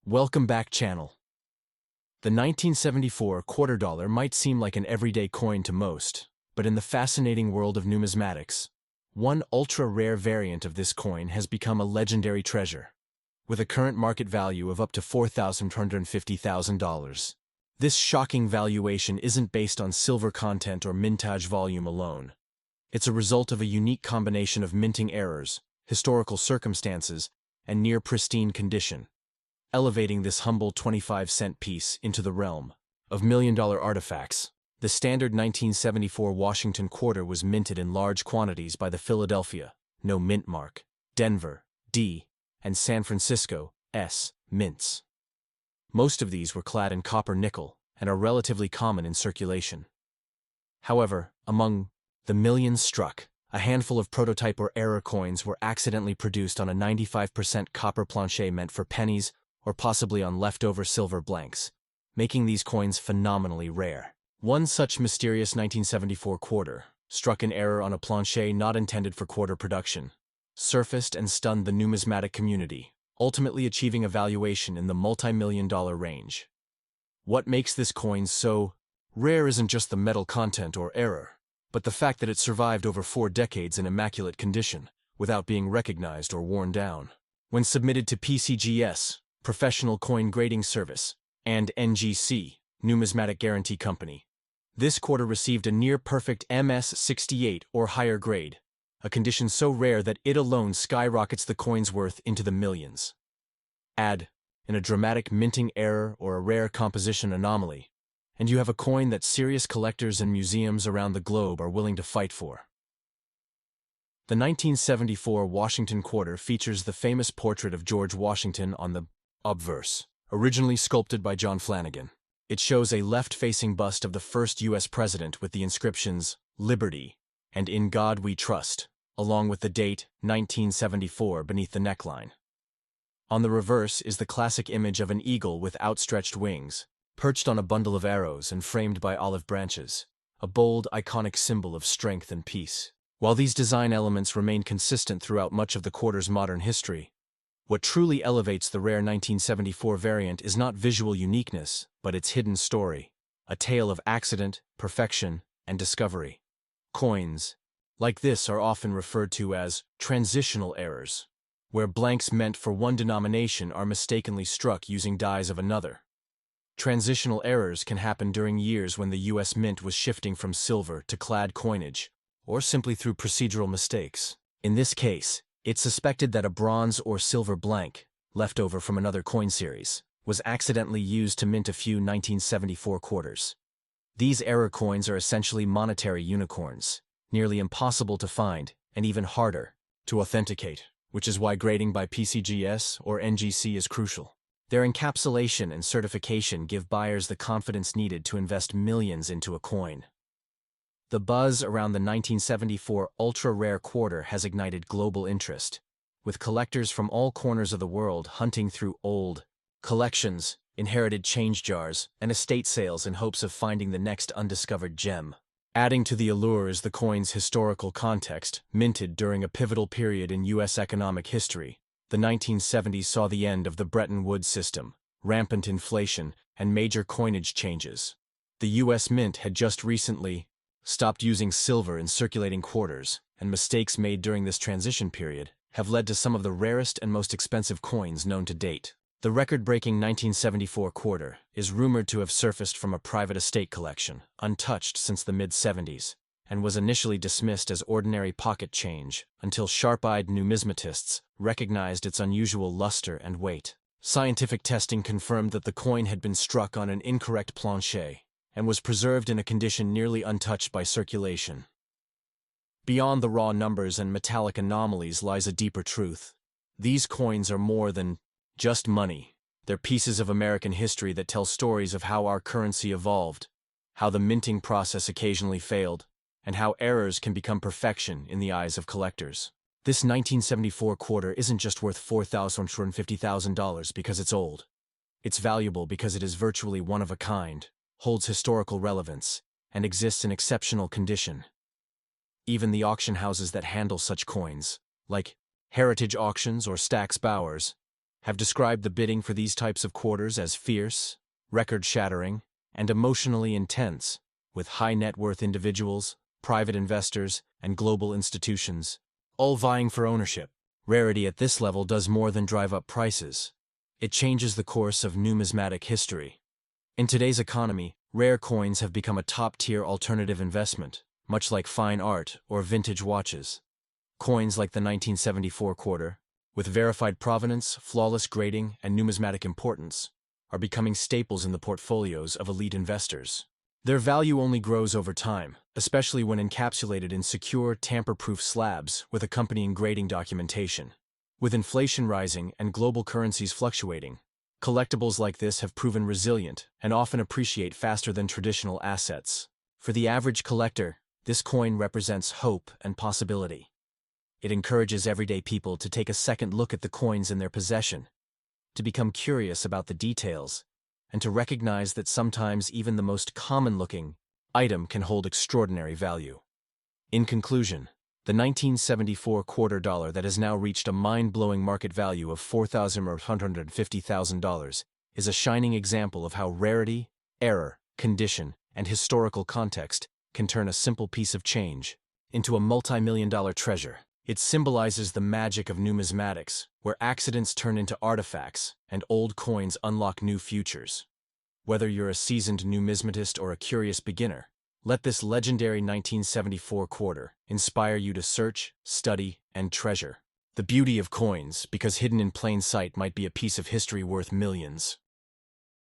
Welcome back, channel. The 1974 quarter dollar might seem like an everyday coin to most, but in the fascinating world of numismatics, one ultra-rare variant of this coin has become a legendary treasure, with a current market value of up to $450,000. This shocking valuation isn't based on silver content or mintage volume alone. It's a result of a unique combination of minting errors, historical circumstances, and near pristine condition, elevating this humble 25-cent piece into the realm of million-dollar artifacts. The standard 1974 Washington quarter was minted in large quantities by the Philadelphia, No Mint Mark, Denver, D, and San Francisco, S, mints. Most of these were clad in copper nickel and are relatively common in circulation. However, among the millions struck, a handful of prototype or error coins were accidentally produced on a 95% copper planche meant for pennies or possibly on leftover silver blanks, making these coins phenomenally rare. One such mysterious 1974 quarter, struck in error on a planche not intended for quarter production, surfaced and stunned the numismatic community, ultimately achieving a valuation in the multi-million-dollar range. What makes this coin so rare isn't just the metal content or error, but the fact that it survived over 4 decades in immaculate condition, without being recognized or worn down. When submitted to PCGS, Professional Coin Grading Service, and NGC, Numismatic Guarantee Company, this quarter received a near-perfect MS-68 or higher grade, a condition so rare that it alone skyrockets the coin's worth into the millions. Add in a dramatic minting error or a rare composition anomaly, and you have a coin that serious collectors and museums around the globe are willing to fight for. The 1974 Washington quarter features the famous portrait of George Washington on the obverse, originally sculpted by John Flanagan. It shows a left-facing bust of the first U.S. president with the inscriptions, "Liberty," and "In God We Trust," along with the date, 1974, beneath the neckline. On the reverse is the classic image of an eagle with outstretched wings, perched on a bundle of arrows and framed by olive branches, a bold, iconic symbol of strength and peace. While these design elements remain consistent throughout much of the quarter's modern history, what truly elevates the rare 1974 variant is not visual uniqueness, but its hidden story, a tale of accident, perfection, and discovery. Coins like this are often referred to as transitional errors, where blanks meant for one denomination are mistakenly struck using dies of another. Transitional errors can happen during years when the U.S. Mint was shifting from silver to clad coinage, or simply through procedural mistakes. In this case, it's suspected that a bronze or silver blank, left over from another coin series, was accidentally used to mint a few 1974 quarters. These error coins are essentially monetary unicorns, nearly impossible to find, and even harder to authenticate, which is why grading by PCGS or NGC is crucial. Their encapsulation and certification give buyers the confidence needed to invest millions into a coin. The buzz around the 1974 ultra-rare quarter has ignited global interest, with collectors from all corners of the world hunting through old collections, inherited change jars, and estate sales in hopes of finding the next undiscovered gem. Adding to the allure is the coin's historical context, minted during a pivotal period in U.S. economic history. The 1970s saw the end of the Bretton Woods system, rampant inflation, and major coinage changes. The U.S. Mint had just recently stopped using silver in circulating quarters, and mistakes made during this transition period have led to some of the rarest and most expensive coins known to date. The record-breaking 1974 quarter is rumored to have surfaced from a private estate collection, untouched since the mid-70s, and was initially dismissed as ordinary pocket change until sharp-eyed numismatists recognized its unusual luster and weight. Scientific testing confirmed that the coin had been struck on an incorrect planche and was preserved in a condition nearly untouched by circulation. Beyond the raw numbers and metallic anomalies lies a deeper truth. These coins are more than just money. They're pieces of American history that tell stories of how our currency evolved, how the minting process occasionally failed, and how errors can become perfection in the eyes of collectors. This 1974 quarter isn't just worth $450,000 because it's old. It's valuable because it is virtually one of a kind, holds historical relevance, and exists in exceptional condition. Even the auction houses that handle such coins, like Heritage Auctions or Stack's Bowers, have described the bidding for these types of quarters as fierce, record-shattering, and emotionally intense, with high-net-worth individuals, private investors, and global institutions, all vying for ownership. Rarity at this level does more than drive up prices. It changes the course of numismatic history. In today's economy, rare coins have become a top-tier alternative investment, much like fine art or vintage watches. Coins like the 1974 quarter, with verified provenance, flawless grading, and numismatic importance, are becoming staples in the portfolios of elite investors. Their value only grows over time, especially when encapsulated in secure, tamper-proof slabs with accompanying grading documentation. With inflation rising and global currencies fluctuating, collectibles like this have proven resilient and often appreciate faster than traditional assets. For the average collector, this coin represents hope and possibility. It encourages everyday people to take a second look at the coins in their possession, to become curious about the details, and to recognize that sometimes even the most common-looking item can hold extraordinary value. In conclusion, the 1974 quarter dollar that has now reached a mind-blowing market value of $450,000 is a shining example of how rarity, error, condition, and historical context can turn a simple piece of change into a multi-million-dollar treasure. It symbolizes the magic of numismatics, where accidents turn into artifacts and old coins unlock new futures. Whether you're a seasoned numismatist or a curious beginner, let this legendary 1974 quarter inspire you to search, study, and treasure the beauty of coins, because hidden in plain sight might be a piece of history worth millions.